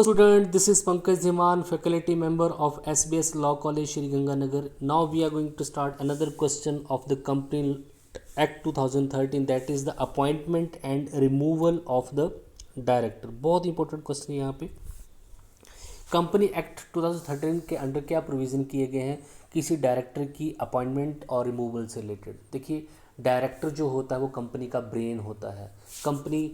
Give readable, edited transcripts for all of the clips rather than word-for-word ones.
Student, this is Pankaj Dhiman, faculty member of SBS Law College, Shri Ganganagar. Now we are going to start another question of the Company Act 2013, that is the appointment and removal of the director. बहुत important question है यहाँ पे। Company act 2013 के under क्या provision किए गए हैं किसी डायरेक्टर की अपॉइंटमेंट और रिमूवल से रिलेटेड। देखिए, डायरेक्टर जो होता है वो कंपनी का ब्रेन होता है। कंपनी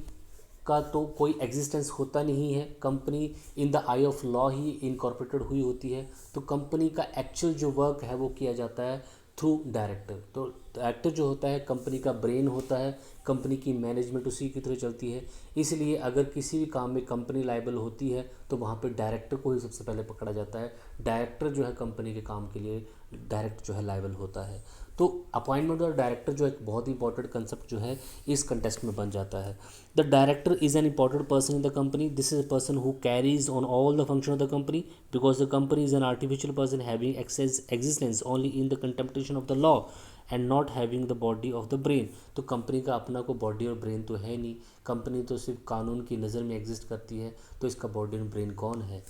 का तो कोई एग्जिस्टेंस होता नहीं है, company in the I of law he incorporated हुई होती है। तो कंपनी का एक्चुअल जो वर्क है वो किया जाता है थ्रू डायरेक्टर। तो डायरेक्टर जो होता है कंपनी का ब्रेन होता है, कंपनी की मैनेजमेंट उसी की तरह चलती है। इसलिए अगर किसी भी काम में कंपनी लायबल होती है तो वहाँ पे डायरेक्टर को ही सबसे पहले पकड़ा जाता है। डायरेक्टर जो है कंपनी के काम के लिए डायरेक्ट जो है लायबल होता है। तो अपॉइंटमेंट और डायरेक्टर जो एक बहुत ही इंपॉर्टेंट कंसेप्ट जो है इस कंटेस्ट में बन जाता है। The director is an important person in the company. This is a person who carries on all the function of the company because the company is an artificial person having existence only in the contemplation of the law and not having the body of the brain. तो company का अपना को body और brain तो है नहीं, company तो सिर्फ कानून की नज़र में एग्जिस्ट करती है। तो इसका बॉडी और ब्रेन कौन है?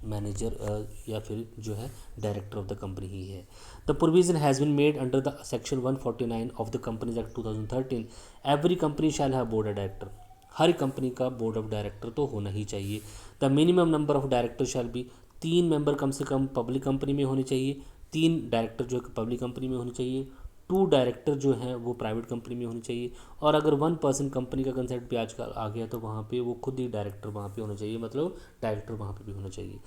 मैनेजर या फिर जो है डायरेक्टर ऑफ द कंपनी ही है। The provision has been made under the section 149 of the companies act 2013। Every company shall have board of director. हर कंपनी का बोर्ड ऑफ डायरेक्टर तो होना ही चाहिए। The minimum number of director shall be 3 member कम से कम public company में होने चाहिए। 3 डायरेक्टर जो है पब्लिक कंपनी में होने चाहिए। 2 डायरेक्टर जो हैं वो प्राइवेट कंपनी में होनी चाहिए। और अगर 1 पर्सन कंपनी का कंसेप्ट भी आजकल आ गया तो वहाँ पे वो खुद ही डायरेक्टर वहाँ पे होना चाहिए, मतलब डायरेक्टर वहाँ पे भी होना चाहिए।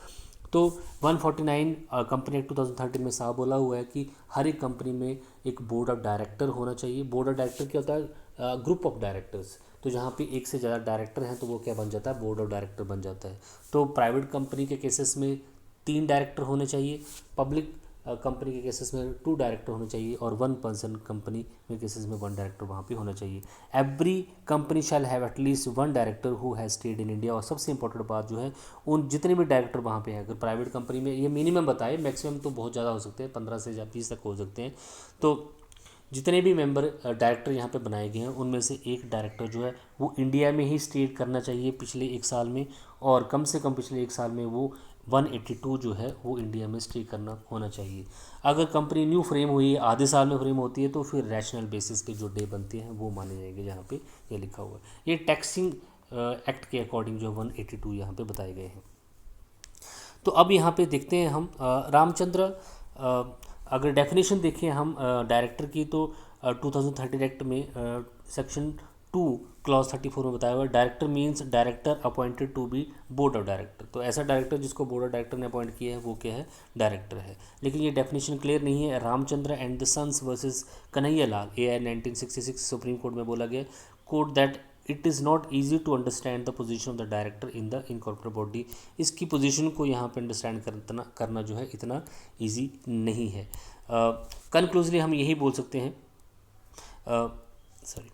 तो 149 कंपनी एक्ट 2013 में साफ बोला हुआ है कि हर एक कंपनी में एक बोर्ड ऑफ डायरेक्टर होना चाहिए। बोर्ड ऑफ डायरेक्टर क्या होता है? Group of directors. तो जहाँ पे एक से ज़्यादा डायरेक्टर हैं तो वो क्या बन जाता है? बोर्ड ऑफ डायरेक्टर बन जाता है। तो प्राइवेट कंपनी के केसेस में 3 डायरेक्टर होने चाहिए, पब्लिक कंपनी के केसेस में 2 डायरेक्टर होने चाहिए और 1 पर्सन कंपनी में केसेस में 1 डायरेक्टर वहाँ पे होना चाहिए। Every company shall have at least 1 director who has stayed in India. और सबसे इंपॉर्टेंट बात जो है उन जितने भी डायरेक्टर वहाँ पे हैं, अगर प्राइवेट कंपनी में ये मिनिमम बताए, मैक्सिमम तो बहुत ज़्यादा हो सकते हैं, 15 से 20 तक हो सकते हैं। तो जितने भी मेंबर डायरेक्टर यहाँ पे बनाए गए हैं उनमें से एक डायरेक्टर जो है वो इंडिया में ही स्टे करना चाहिए पिछले 1 साल में, और कम से कम पिछले 1 साल में वो 182 जो है वो इंडिया में स्टे करना होना चाहिए। अगर कंपनी न्यू फ्रेम हुई है, आधे साल में फ्रेम होती है, तो फिर रैशनल बेसिस के जो डे बनते हैं वो माने जाएंगे। जहाँ पे ये लिखा हुआ है, ये टैक्सिंग एक्ट के अकॉर्डिंग जो 182 यहाँ पे बताए गए हैं। तो अब यहाँ पे देखते हैं हम रामचंद्र, अगर डेफिनेशन देखें हम डायरेक्टर की तो 2013 एक्ट में सेक्शन 2 क्लॉज 34 में बताया हुआ है, director means director appointed to be board of director. तो ऐसा डायरेक्टर जिसको बोर्ड ऑफ डायरेक्टर ने अपॉइंट किया है वो क्या है? डायरेक्टर है। लेकिन ये डेफिनेशन क्लियर नहीं है। Ramchandra and the sons versus Kanhaiya Lal AI 1966 supreme court में बोला गया court that it is not easy to understand the position of the director in the incorporate body. इसकी पोजीशन को यहाँ पे अंडरस्टैंड करना जो है इतना ईजी नहीं है। कंक्लूजली हम यही बोल सकते हैं, sorry,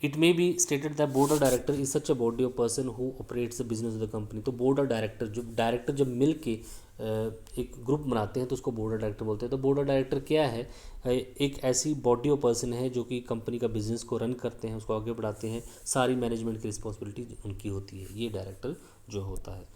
it may be stated that board of director is such a body of person who operates the business of the company. तो बोर्ड ऑफ डायरेक्टर जब मिल के एक ग्रुप बनाते हैं तो उसको बोर्ड ऑफ डायरेक्टर बोलते हैं। तो बोर्ड ऑफ डायरेक्टर क्या है? एक ऐसी बॉडी ऑफ पर्सन है जो कि कंपनी का बिजनेस को रन करते हैं, उसको आगे बढ़ाते हैं, सारी मैनेजमेंट की रिस्पॉन्सिबिलिटी उनकी होती है। ये डायरेक्टर जो होता है।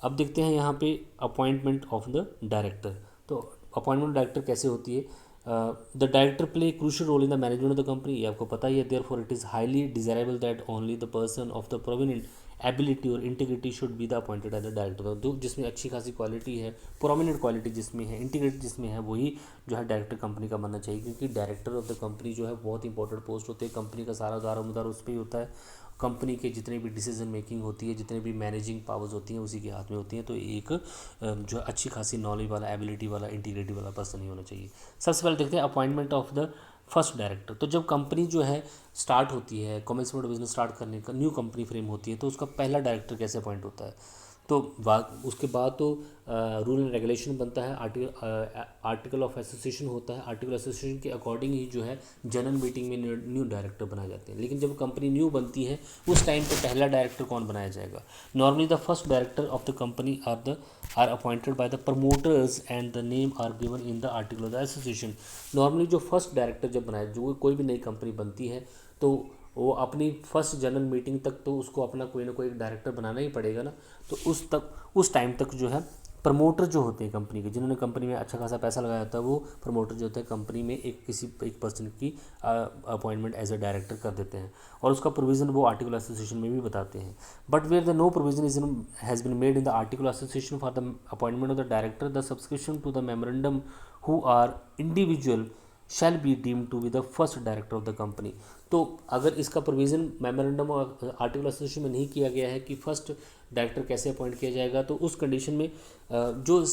अब देखते हैं यहाँ पे अपॉइंटमेंट ऑफ द डायरेक्टर। तो अपॉइंटमेंट डायरेक्टर कैसे होती है? The director play crucial role in the management of the company. ये आपको पता ही है। Therefore it is highly desirable that only the person of the prominent ability और integrity should be the appointed as the director. तो जिसमें अच्छी खासी क्वालिटी है, प्रोमिनेंट क्वालिटी जिसमें है, इंटीग्रिटी जिसमें है, वही जो है डायरेक्टर कंपनी का बनना चाहिए। क्योंकि डायरेक्टर ऑफ द कंपनी जो है बहुत इंपॉर्टेंट पोस्ट होते हैं। कंपनी का सारा दारोमदार उस पर ही होता है। कंपनी के जितने भी डिसीजन मेकिंग होती है, जितने भी मैनेजिंग पावर्स होती हैं उसी के हाथ में होती हैं। तो एक जो अच्छी खासी नॉलेज वाला, एबिलिटी वाला, इंटीग्रिटी वाला पर्सन ही होना चाहिए। सबसे पहले देखते हैं appointment of the first director. तो जब कंपनी जो है स्टार्ट होती है, कॉमर्शियल बिजनेस स्टार्ट करने का न्यू कंपनी फ्रेम होती है, तो उसका पहला डायरेक्टर कैसे अपॉइंट होता है? तो उसके बाद तो रूल एंड रेगुलेशन बनता है, आर्टिकल ऑफ एसोसिएशन होता है। आर्टिकल एसोसिएशन के अकॉर्डिंग ही जो है जनरल मीटिंग में न्यू डायरेक्टर बनाए जाते हैं। लेकिन जब कंपनी न्यू बनती है उस टाइम पे पहला डायरेक्टर कौन बनाया जाएगा? Normally the first director of the company are appointed by the promoters and the name are given in the article of the association. Normally जो फर्स्ट डायरेक्टर जब बनाया, जो कोई भी नई कंपनी बनती है तो वो अपनी फर्स्ट जनरल मीटिंग तक तो उसको अपना कोई ना कोई एक डायरेक्टर बनाना ही पड़ेगा ना। तो उस टाइम तक जो है प्रमोटर जो होते हैं कंपनी के, जिन्होंने कंपनी में अच्छा खासा पैसा लगाया होता है, वो प्रमोटर जो होते हैं कंपनी में एक पर्सन की अपॉइंटमेंट एज ए डायरेक्टर कर देते हैं, और उसका प्रोविज़न वो आर्टिकल एसोसिएशन में भी बताते हैं। But where the no provision is has been made in the article association for the appointment of the director, the subscription to the memorandum who are individual shall be deemed to be the first director of the company. तो अगर इसका provision memorandum और article association में नहीं किया गया है कि फर्स्ट डायरेक्टर कैसे अपॉइंट किया जाएगा, तो उस कंडीशन में जो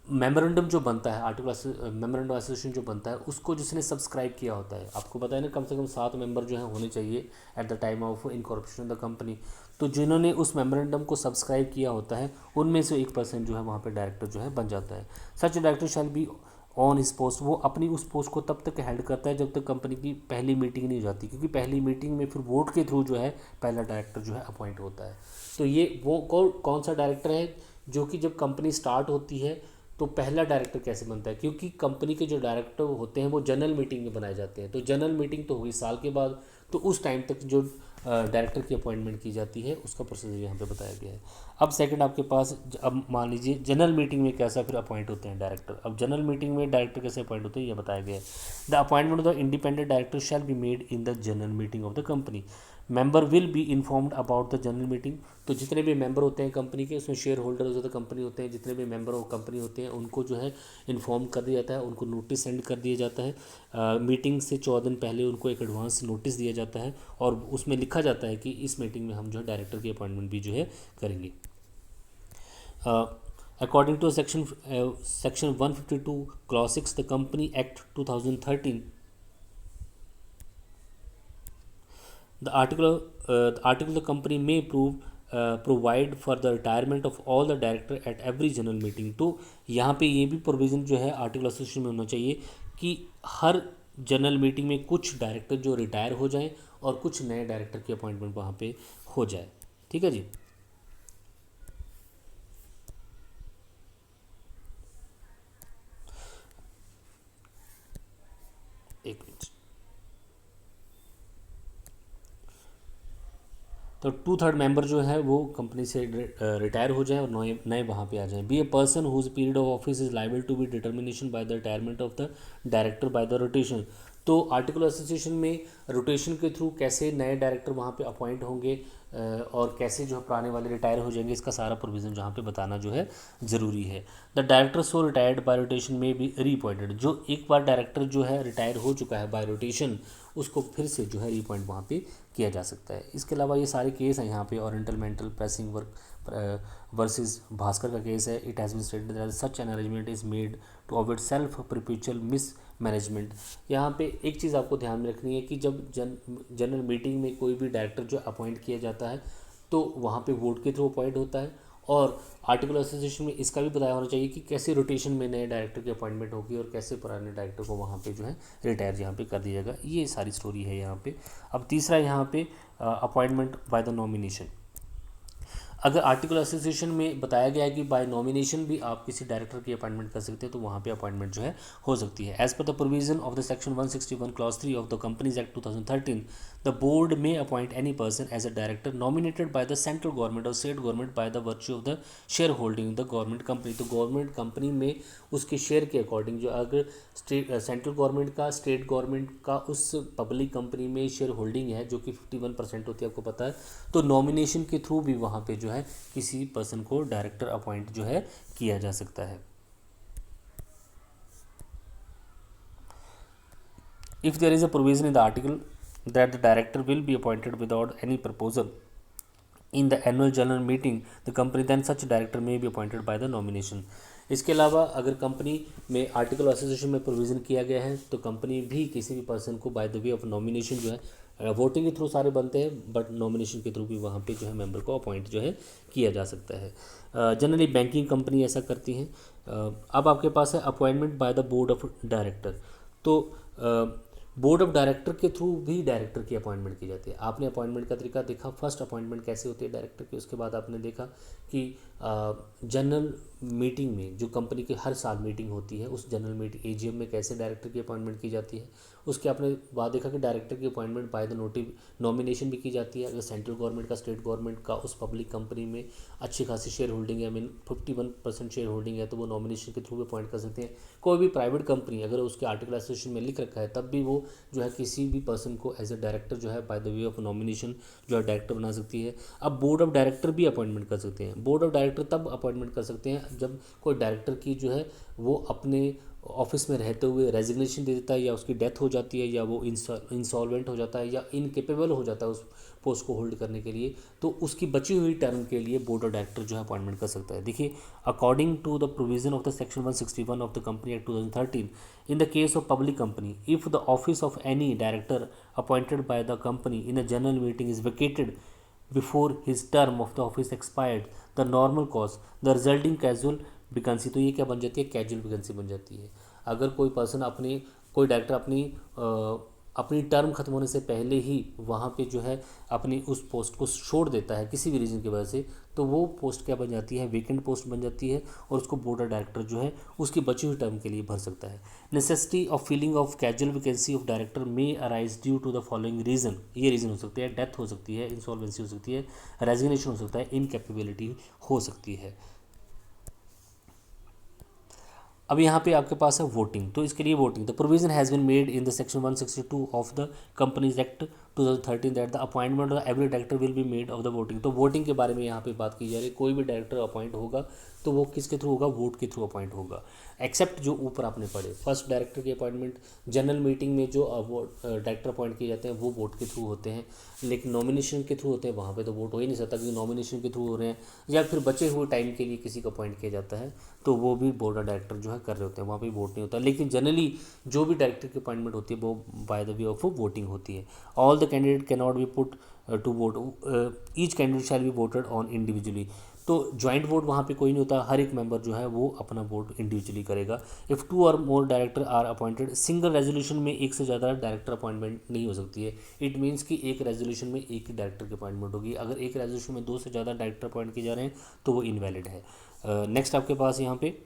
मेमोरेंडम जो बनता है, आर्टिकल मेमोरेंडम एसोसिएशन जो बनता है, उसको जिसने सब्सक्राइब किया होता है, आपको पता है ना, कम से कम 7 मेंबर जो है होने चाहिए at the time of incorporation of the company. तो जिन्होंने उस मेमोरेंडम को सब्सक्राइब किया होता है, उनमें से एक पर्सन जो है वहाँ पे डायरेक्टर जो है बन जाता है। सच director shall be on his post, वो अपनी उस पोस्ट को तब तक हेल्ड करता है जब तक कंपनी की पहली मीटिंग नहीं हो जाती, क्योंकि पहली मीटिंग में फिर वोट के थ्रू जो है पहला डायरेक्टर जो है अपॉइंट होता है। तो ये वो कौन सा डायरेक्टर है जो कि जब कंपनी स्टार्ट होती है तो पहला डायरेक्टर कैसे बनता है, क्योंकि कंपनी के जो डायरेक्टर होते हैं वो जनरल मीटिंग में बनाए जाते हैं। तो जनरल मीटिंग तो हुई साल के बाद, तो उस टाइम तक जो डायरेक्टर की अपॉइंटमेंट की जाती है उसका प्रोसीजर यहाँ पे बताया गया है। अब सेकंड आपके पास, अब मान लीजिए जनरल मीटिंग में कैसा फिर अपॉइंट होते हैं डायरेक्टर। अब जनरल मीटिंग में डायरेक्टर कैसे अपॉइंट होते हैं ये बताया गया है। The appointment of the independent director shall be made in the general meeting of the company. Member will be informed about the general meeting. तो जितने भी मेंबर होते हैं कंपनी के, उसमें share holders of the company होते हैं, जितने भी मेंबर ऑफ कंपनी होते हैं उनको जो है इन्फॉर्म कर दिया जाता है, उनको नोटिस सेंड कर दिया जाता है। मीटिंग से 14 दिन पहले उनको एक एडवांस नोटिस दिया जाता है, और उसमें लिखा जाता है कि इस मीटिंग में हम जो है डायरेक्टर की अपॉइंटमेंट भी जो है करेंगे। According to section 152 clause 6 the company act 2013, the article the company may provide for the retirement of all the director at every general meeting। तो यहाँ पे ये भी प्रोविज़न जो है आर्टिकल एसोसिएशन में होना चाहिए कि हर जनरल मीटिंग में कुछ डायरेक्टर जो रिटायर हो जाएं और कुछ नए डायरेक्टर की अपॉइंटमेंट वहाँ पे हो जाए। ठीक है जी। एक मिनट। तो 2/3 मेंबर जो है वो कंपनी से रिटायर हो जाएं और नए नए वहाँ पे आ जाएं। Be a person whose period of office is liable to be determination by the retirement of the director by the rotation. तो आर्टिकल एसोसिएशन में रोटेशन के थ्रू कैसे नए डायरेक्टर वहाँ पे अपॉइंट होंगे और कैसे जो पुराने वाले रिटायर हो जाएंगे, इसका सारा प्रोविज़न जहाँ पे बताना जो है ज़रूरी है। The director so retired bye rotation में बी रीअपॉइंटेड। जो एक बार डायरेक्टर जो है रिटायर हो चुका है बाय रोटेशन, उसको फिर से जो है रीअपॉइंट वहाँ पे किया जा सकता है। इसके अलावा ये सारे केस हैं यहाँ पे, oriental mental pressing work versus Bhaskar का केस है। It has been stated that such an arrangement is made to avoid self perpetual mismanagement. यहाँ पे एक चीज़ आपको ध्यान में रखनी है कि जब जनरल मीटिंग में कोई भी डायरेक्टर जो अपॉइंट किया जाता है तो वहाँ पे वोट के थ्रू अपॉइंट होता है, और आर्टिकल एसोसिएशन में इसका भी बताया होना चाहिए कि कैसे रोटेशन में नए डायरेक्टर की अपॉइंटमेंट होगी और कैसे पुराने डायरेक्टर को वहाँ पे जो है रिटायर यहाँ पे कर दिया जाएगा। ये सारी स्टोरी है यहाँ पे। अब तीसरा यहाँ पे अपॉइंटमेंट बाय द नॉमिनेशन। अगर आर्टिकल एसोसिएशन में बताया गया है कि बाय नॉमिनेशन भी आप किसी डायरेक्टर की अपॉइंटमेंट कर सकते हैं, तो वहाँ पे अपॉइंटमेंट जो है हो सकती है। As per the provision of the section 161 clause 3 of the companies act 2013, the board may appoint any person as a director nominated by the central government और state government by the virtue of the share holding the government company. तो government company में उसके share के according, जो अगर central government का, state government का उस पब्लिक कंपनी में शेयर होल्डिंग है जो कि 51% होती है, आपको पता है, तो नॉमिनेशन के थ्रू भी वहाँ पे जो है किसी पर्सन को डायरेक्टर अपॉइंट जो है किया जा सकता है। If there is a provision in the article that the director will be appointed without any proposal in the annual general meeting the company, then such director may be appointed by the nomination. इसके अलावा अगर company में article association में provision किया गया है तो company भी किसी भी पर्सन को bye the way of nomination जो है, वोटिंग के थ्रू सारे बनते हैं बट नॉमिनेशन के थ्रू भी वहाँ पे जो है मेंबर को अपॉइंट जो है किया जा सकता है। जनरली बैंकिंग कंपनी ऐसा करती हैं। अब आपके पास है appointment by the board of director. तो बोर्ड ऑफ डायरेक्टर के थ्रू भी डायरेक्टर की अपॉइंटमेंट की जाती है। आपने अपॉइंटमेंट का तरीका देखा, फर्स्ट अपॉइंटमेंट कैसे होती है डायरेक्टर की, उसके बाद आपने देखा कि जनरल मीटिंग में जो कंपनी की हर साल मीटिंग होती है, उस जनरल मीटिंग एजीएम में कैसे डायरेक्टर की अपॉइंटमेंट की जाती है। उसके आपने बाद देखा कि डायरेक्टर की अपॉइंटमेंट बाय द नॉमिनेशन भी की जाती है। अगर सेंट्रल गवर्नमेंट का, स्टेट गवर्नमेंट का उस पब्लिक कंपनी में अच्छी खासी शेयर होल्डिंग है, मीन 51% शेयर होल्डिंग है, तो वो नॉमिनेशन के थ्रू भी अपॉइंट कर सकते हैं। कोई भी प्राइवेट कंपनी अगर उसके आर्टिकल एसोसिएशन में लिख रखा है, तब भी वो जो है किसी भी पर्सन को एज ए डायरेक्टर जो है bye the way of nomination जो है डायरेक्टर बना सकती है। अब बोर्ड ऑफ डायरेक्टर भी अपॉइंटमेंट कर सकते हैं। बोर्ड ऑफ डायरेक्टर तब अपॉइंटमेंट कर सकते हैं जब कोई डायरेक्टर की जो है वो अपने ऑफिस में रहते हुए रेजिग्नेशन दे देता है, या उसकी डेथ हो जाती है, या वो इंसॉल्वेंट हो जाता है, या इनकेपेबल हो जाता है उस पोस्ट को होल्ड करने के लिए, तो उसकी बची हुई टर्म के लिए बोर्ड ऑफ डायरेक्टर जो है अपॉइंटमेंट कर सकता है। देखिए, according to the provision of the section 161 of the company act 2013, in the case of public company, if the office of any director appointed by the company in a general meeting is vacated before his term of the office expired, the normal cause, the resulting casual vacancy, तो ये क्या बन जाती है, casual vacancy बन जाती है। अगर कोई पर्सन अपनी, कोई डायरेक्टर अपनी टर्म खत्म होने से पहले ही वहाँ पे जो है अपनी उस पोस्ट को छोड़ देता है किसी भी रीज़न की वजह से, तो वो पोस्ट क्या बन जाती है, वेकेंट पोस्ट बन जाती है, और उसको बोर्ड ऑफ डायरेक्टर जो है उसकी बची हुई टर्म के लिए भर सकता है। Necessity of filling of casual vacancy of director may arise due to the following reason, ये रीज़न हो सकती है, डेथ हो सकती है, इंसॉल्वेंसी हो सकती है, रेजिग्नेशन हो सकता है, इनकैपेबिलिटी हो सकती है। अब यहाँ पे आपके पास है वोटिंग, तो इसके लिए voting, the provision has been made in the section 162 of the companies act 2013 that the appointment of every director will be made of the voting. तो वोटिंग के बारे में यहाँ पे बात की जा रही है। कोई भी डायरेक्टर अपॉइंट होगा तो वो किसके थ्रू होगा, वोट के थ्रू अपॉइंट होगा, एक्सेप्ट जो ऊपर आपने पढ़े। फर्स्ट डायरेक्टर की अपॉइंटमेंट जनरल मीटिंग में जो वो डायरेक्टर अपॉइंट किए जाते हैं वो वोट के थ्रू होते हैं, लेकिन नॉमिनेशन के थ्रू होते हैं वहाँ पे तो वोट हो ही नहीं सकता, क्योंकि नॉमिनेशन के थ्रू हो रहे हैं, या फिर बचे हुए टाइम के लिए किसी को अपॉइंट किया जाता है तो वो भी बोर्ड ऑफ डायरेक्टर जो है कर रहे होते हैं, वहाँ पे वोट नहीं होता। लेकिन जनरली जो भी डायरेक्टर की अपॉइंटमेंट होती है वो by the way of voting होती है। All the candidate can not be put to vote, each candidate shall be voted on individually. तो ज्वाइंट वोट वहाँ पे कोई नहीं होता, हर एक मेंबर जो है वो अपना वोट इंडिविजुअली करेगा। इफ़ 2 और more director are appointed, single resolution में एक से ज़्यादा डायरेक्टर अपॉइंटमेंट नहीं हो सकती है। इट मीन्स कि एक रेजोल्यूशन में एक ही डायरेक्टर की अपॉइंटमेंट होगी। अगर एक रेजोल्यूशन में 2 से ज़्यादा डायरेक्टर अपॉइंट किए जा रहे हैं तो वो इनवैलिड है। नेक्स्ट आपके पास यहाँ पे,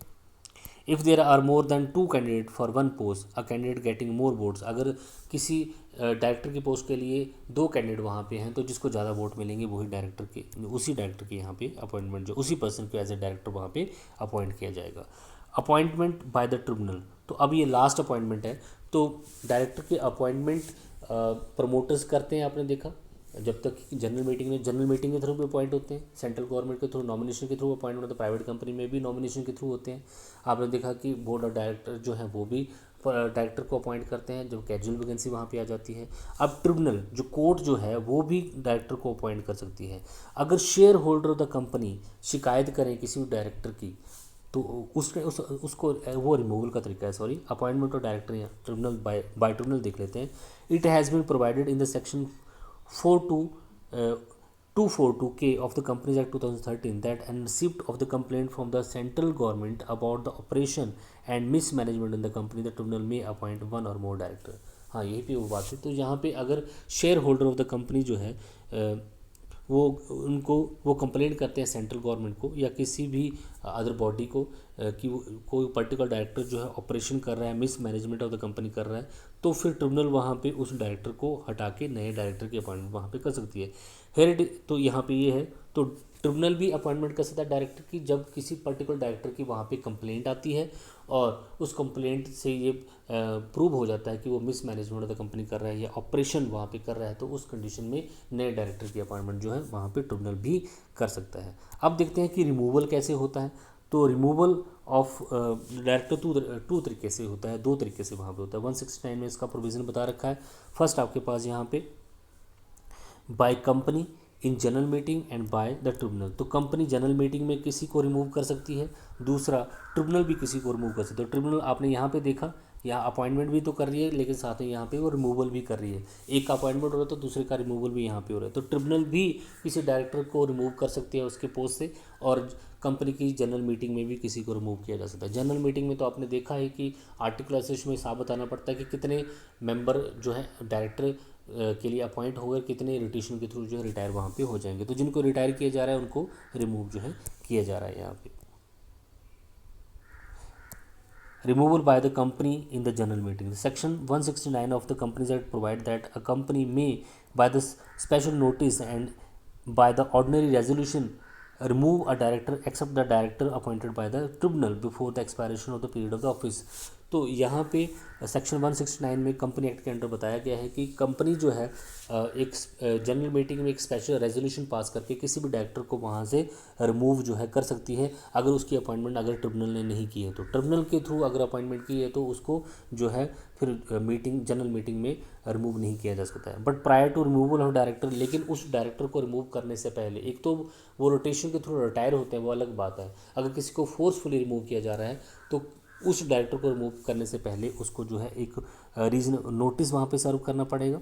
if there are more than 2 candidate for 1 post, a candidate getting more votes, अगर किसी डायरेक्टर की पोस्ट के लिए 2 कैंडिडेट वहाँ पे हैं तो जिसको ज़्यादा वोट मिलेंगे वही डायरेक्टर के, उसी डायरेक्टर की यहाँ पे अपॉइंटमेंट, जो उसी पर्सन को एज ए डायरेक्टर वहाँ पे अपॉइंट किया जाएगा। अपॉइंटमेंट बाय द ट्रिब्यूनल, तो अब ये लास्ट अपॉइंटमेंट है। तो डायरेक्टर की अपॉइंटमेंट प्रमोटर्स करते हैं, आपने देखा, जब तक जनरल मीटिंग के थ्रू भी अपॉइंट होते हैं, सेंट्रल गवर्नमेंट के थ्रू नॉमिनेशन के थ्रू अपॉइंट होते हैं, प्राइवेट कंपनी में भी नॉमिनेशन के थ्रू होते हैं। आपने देखा कि बोर्ड ऑफ डायरेक्टर जो है वो भी डायरेक्टर को अपॉइंट करते हैं जब कैजुअल वैकेंसी वहाँ पे आ जाती है। अब ट्रिब्यूनल जो कोर्ट जो है वो भी डायरेक्टर को अपॉइंट कर सकती है। अगर share holder of the company शिकायत करें किसी डायरेक्टर की, तो उसको वो रिमूवल का तरीका है, सॉरी, अपॉइंटमेंट ऑफ डायरेक्टर या ट्रिब्यूनल बाय ट्रिब्यूनल देख लेते हैं। It has been provided in the section 242K of the Companies Act 2013 that an receipt of the complaint from the central government about the operation and mismanagement in the company, the tribunal may appoint 1 or more director। हाँ, यही पे वो बात है। तो यहाँ पे अगर share holder of the company जो है वो उनको वो कंप्लेंट करते हैं सेंट्रल गवर्नमेंट को या किसी भी अदर बॉडी को कि वो कोई पर्टिकुलर डायरेक्टर जो है ऑपरेशन कर रहा है, miss management of the company कर रहा है, तो फिर ट्रिब्यूनल वहाँ पे उस डायरेक्टर को हटा के नए डायरेक्टर की अपॉइंटमेंट वहाँ पे कर सकती है। तो यहाँ पे ये है, तो ट्रिब्यूनल भी अपॉइंटमेंट कर सकता है डायरेक्टर की जब किसी पर्टिकुलर डायरेक्टर की वहाँ पे कंप्लेंट आती है और उस कंप्लेंट से ये प्रूव हो जाता है कि वो miss management of the company कर रहा है या ऑपरेशन वहाँ पे कर रहा है, तो उस कंडीशन में नए डायरेक्टर की अपॉइंटमेंट जो है वहाँ पे ट्रिब्यूनल भी कर सकता है। अब देखते हैं कि रिमूवल कैसे होता है। तो रिमूवल ऑफ डायरेक्टर टू तरीके से होता है, 2 तरीके से वहाँ पे होता है। 169 में इसका प्रोविज़न बता रखा है। फर्स्ट आपके पास यहाँ पे by company in general meeting and by the tribunal, तो कंपनी जनरल मीटिंग में किसी को रिमूव कर सकती है, दूसरा ट्रिब्यूनल भी किसी को रिमूव कर सकती है। तो ट्रिब्यूनल आपने यहाँ पे देखा, यहाँ अपॉइंटमेंट भी तो कर रही है लेकिन साथ में यहाँ पे वो रिमूवल भी कर रही है। एक का अपॉइंटमेंट हो रहा है तो दूसरे का रिमूवल भी यहाँ पे हो रहा है। तो ट्रिब्यूनल भी किसी डायरेक्टर को रिमूव कर सकती है उसके पोस्ट से, और कंपनी की जनरल मीटिंग में भी किसी को रिमूव किया जा सकता है। जनरल मीटिंग में तो आपने देखा है कि आर्टिकल एसोसिएशन में साफ बताना पड़ता है कि कितने मेंबर जो है डायरेक्टर के लिए अपॉइंट होकर कितने रोटेशन के थ्रू जो है रिटायर वहाँ पे हो जाएंगे। तो जिनको रिटायर किया जा रहा है उनको रिमूव जो है किया जा रहा है यहाँ पे। Removal by the company in the general meeting. Section 169 of the Companies Act provide that a company may, by the special notice and by the ordinary resolution, remove a director except the director appointed by the tribunal before the expiration of the period of the office. तो यहाँ पे section 169 में company act के under बताया गया है कि company जो है एक जनरल मीटिंग में एक स्पेशल रेजोल्यूशन पास करके किसी भी डायरेक्टर को वहाँ से रिमूव जो है कर सकती है अगर उसकी अपॉइंटमेंट अगर ट्रिब्यूनल ने नहीं की है। तो ट्रिब्यूनल के थ्रू अगर अपॉइंटमेंट की है तो उसको जो है फिर मीटिंग जनरल मीटिंग में रिमूव नहीं किया जा सकता है। But prior to removal of director, लेकिन उस डायरेक्टर को रिमूव करने से पहले, एक तो वो रोटेशन के थ्रू रिटायर होते हैं वो अलग बात है, अगर किसी को फोर्सफुली रिमूव किया जा रहा है तो उस डायरेक्टर को रिमूव करने से पहले उसको जो है एक रीजन नोटिस वहाँ पे सर्व करना पड़ेगा,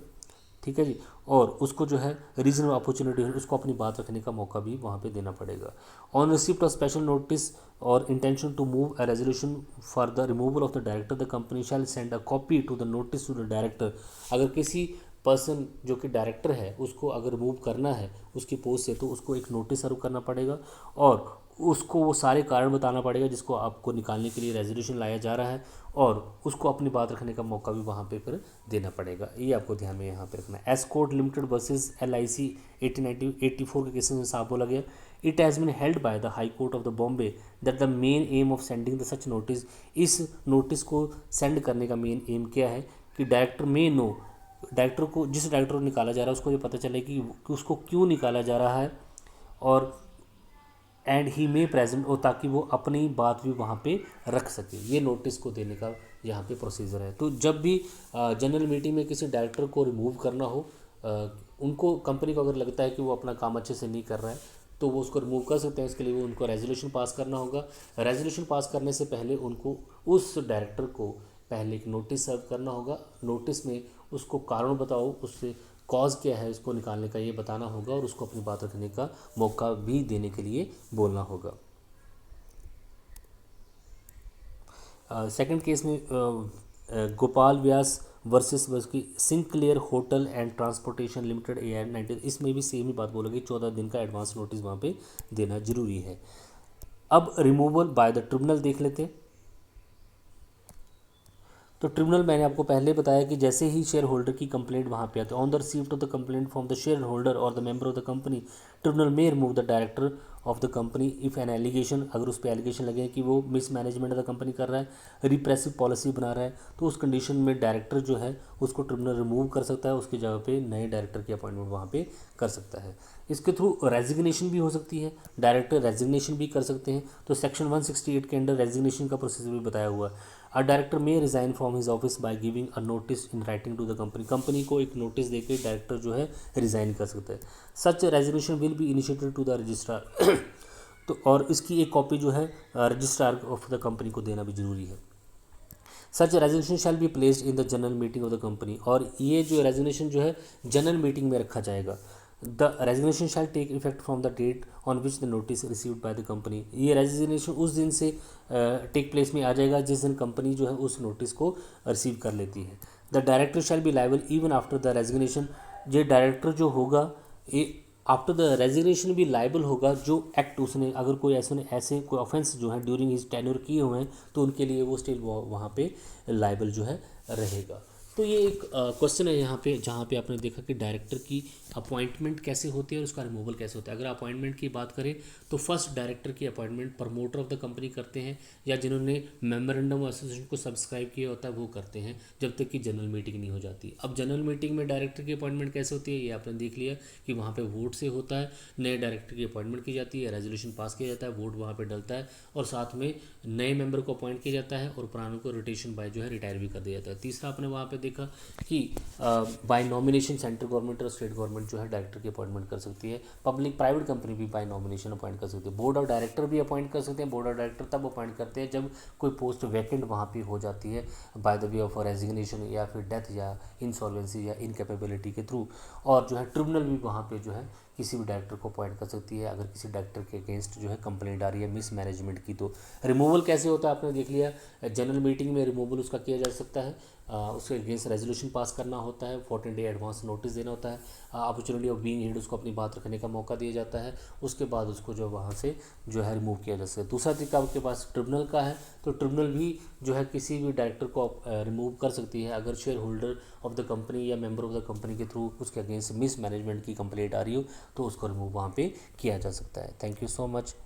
ठीक है जी, और उसको जो है रीजनल अपॉर्चुनिटी उसको अपनी बात रखने का मौका भी वहाँ पे देना पड़ेगा। On receipt of special notice और intention to move a resolution for the removal of the director the company shall send a copy to the notice to the director. अगर किसी पर्सन जो कि डायरेक्टर है उसको अगर रिमूव करना है उसकी पोस्ट से तो उसको एक नोटिस सर्व करना पड़ेगा और उसको वो सारे कारण बताना पड़ेगा जिसको आपको निकालने के लिए रेजोल्यूशन लाया जा रहा है और उसको अपनी बात रखने का मौका भी वहाँ पे फिर देना पड़ेगा। ये आपको ध्यान में यहाँ पे रखना है। एस्कॉर्ट लिमिटेड वर्सेस LIC 1884 के केस में साफ बोला गया, it has been held by the high court of the Bombay that the main aim of sending the such notice. इस नोटिस को सेंड करने का मेन एम क्या है कि डायरेक्टर में नो, डायरेक्टर को जिस डायरेक्टर को निकाला जा रहा है उसको ये पता चले कि उसको क्यों निकाला जा रहा है और एंड ही मे प्रेजेंट, और ताकि वो अपनी बात भी वहाँ पे रख सके। ये नोटिस को देने का यहाँ पे प्रोसीजर है। तो जब भी जनरल मीटिंग में किसी डायरेक्टर को रिमूव करना हो, उनको कंपनी को अगर लगता है कि वो अपना काम अच्छे से नहीं कर रहा है तो वो उसको रिमूव कर सकते हैं। इसके लिए वो उनको रेजोल्यूशन पास करना होगा। रेजोल्यूशन पास करने से पहले उनको उस डायरेक्टर को पहले एक नोटिस सर्व करना होगा। नोटिस में उसको कारण बताओ, उससे कॉज क्या है उसको निकालने का ये बताना होगा और उसको अपनी बात रखने का मौका भी देने के लिए बोलना होगा। सेकंड केस में गोपाल व्यास वर्सेस की Sinclair hotel and transportation limited AR 90, इसमें भी सेम ही बात बोलोगे, 14 दिन का एडवांस नोटिस वहाँ पे देना जरूरी है। अब रिमूवल बाय द ट्रिब्यूनल देख लेते हैं। तो ट्रिब्यूनल मैंने आपको पहले बताया कि जैसे ही शेयर होल्डर की कंप्लेंट वहाँ पे आती है, on the receipt of the complaint from the share holder और the member of the company, tribunal may remove the director of the company if an allegation, अगर उस पर एलिगेशन लगे कि वो मिसमैनेजमेंट ऑफ द कंपनी कर रहा है, रिप्रेसिव पॉलिसी बना रहा है, तो उस कंडीशन में डायरेक्टर जो है उसको ट्रिब्यूनल रिमूव कर सकता है, उसकी जगह पे नए डायरेक्टर की अपॉइंटमेंट वहाँ पे कर सकता है। इसके थ्रू रेजिग्नेशन भी हो सकती है, डायरेक्टर रेजिग्नेशन भी कर सकते हैं। तो सेक्शन 168 के अंडर रेजिग्नेशन का प्रोसीजर भी बताया हुआ है। A director may resign from his office by giving a notice in writing to the company, company को एक नोटिस देकर डायरेक्टर जो है रिज़ाइन कर सकता है। Such resignation will be initiated to the registrar तो और इसकी एक कॉपी जो है रजिस्ट्रार ऑफ द कंपनी को देना भी जरूरी है। Such resignation shall be placed in the general meeting of the company, और ये जो रेजिग्नेशन जो है जनरल मीटिंग में रखा जाएगा। The resignation shall take effect from the date on which the notice received by the company, ये resignation उस दिन से टेक प्लेस में आ जाएगा जिस दिन कंपनी जो है उस नोटिस को रिसीव कर लेती है। The director shall B liable even after the resignation, ये डायरेक्टर जो होगा ये आफ्टर द रेजिग्नेशन भी लाइबल होगा। जो एक्ट उसने अगर कोई ऐसे कोई ऑफेंस जो है ड्यूरिंग हिज टेन्योर किए हुए हैं तो उनके लिए वो स्टिल वहाँ पे लाइबल जो है रहेगा। तो ये एक क्वेश्चन है यहाँ पे जहाँ पे आपने देखा कि डायरेक्टर की अपॉइंटमेंट कैसे होती है और उसका रिमूवल कैसे होता है। अगर अपॉइंटमेंट की बात करें तो फर्स्ट डायरेक्टर की appointment promoter of the company करते हैं या जिन्होंने मेमोरेंडम एसोसिएशन को सब्सक्राइब किया होता है वो करते हैं, जब तक कि जनरल मीटिंग नहीं हो जाती। अब जनरल मीटिंग में डायरेक्टर की अपॉइंटमेंट कैसे होती है ये आपने देख लिया कि वहाँ पर वोट से होता है, नए डायरेक्टर की अपॉइंटमेंट की जाती है, रेजोल्यूशन पास किया जाता है, वोट वहाँ पर डलता है और साथ में नए मेंबर को अपॉइंट किया जाता है और पुरानों को रोटेशन बाय जो है रिटायर भी कर दिया जाता है। तीसरा आपने वहाँ पे देखा कि बाय नॉमिनेशन सेंट्रल गवर्नमेंट और स्टेट गवर्नमेंट जो है डायरेक्टर की अपॉइंटमेंट कर सकती है। पब्लिक प्राइवेट कंपनी भी बाय नॉमिनेशन अपॉइंट कर सकती है। बोर्ड ऑफ डायरेक्टर भी अपॉइंट कर सकते हैं। बोर्ड ऑफ डायरेक्टर तब अपॉइंट करते हैं जब कोई पोस्ट वैकेंट वहाँ पे हो जाती है bye the way of resignation या फिर डेथ या इंसॉल्वेंसी या इनकैपेबिलिटी के थ्रू, और जो है ट्रिब्यूनल भी वहाँ पे जो है किसी भी डायरेक्टर को अपॉइंट कर सकती है अगर किसी डायरेक्टर के अगेंस्ट जो है कंप्लेंट आ रही है मिस मैनेजमेंट की। तो रिमूवल कैसे होता है आपने देख लिया, जनरल मीटिंग में रिमूवल उसका किया जा सकता है, उसके अगेंस्ट रेजोल्यूशन पास करना होता है, 14 डे एडवांस नोटिस देना होता है, अपॉर्चुनिटी ऑफ बीइंग हेड उसको अपनी बात रखने का मौका दिया जाता है, उसके बाद उसको जो वहाँ से जो है रिमूव किया जा सकता है। दूसरा तरीका आपके पास ट्रिब्यूनल का है, तो ट्रिब्यूनल भी जो है किसी भी डायरेक्टर को रिमूव कर सकती है अगर share holder of the company या मेंबर ऑफ द कंपनी के थ्रू उसके अगेंस्ट मिस मैनेजमेंट की कंप्लेंट आ रही हो, तो उसको रिमूव वहाँ पे किया जा सकता है। Thank you so much.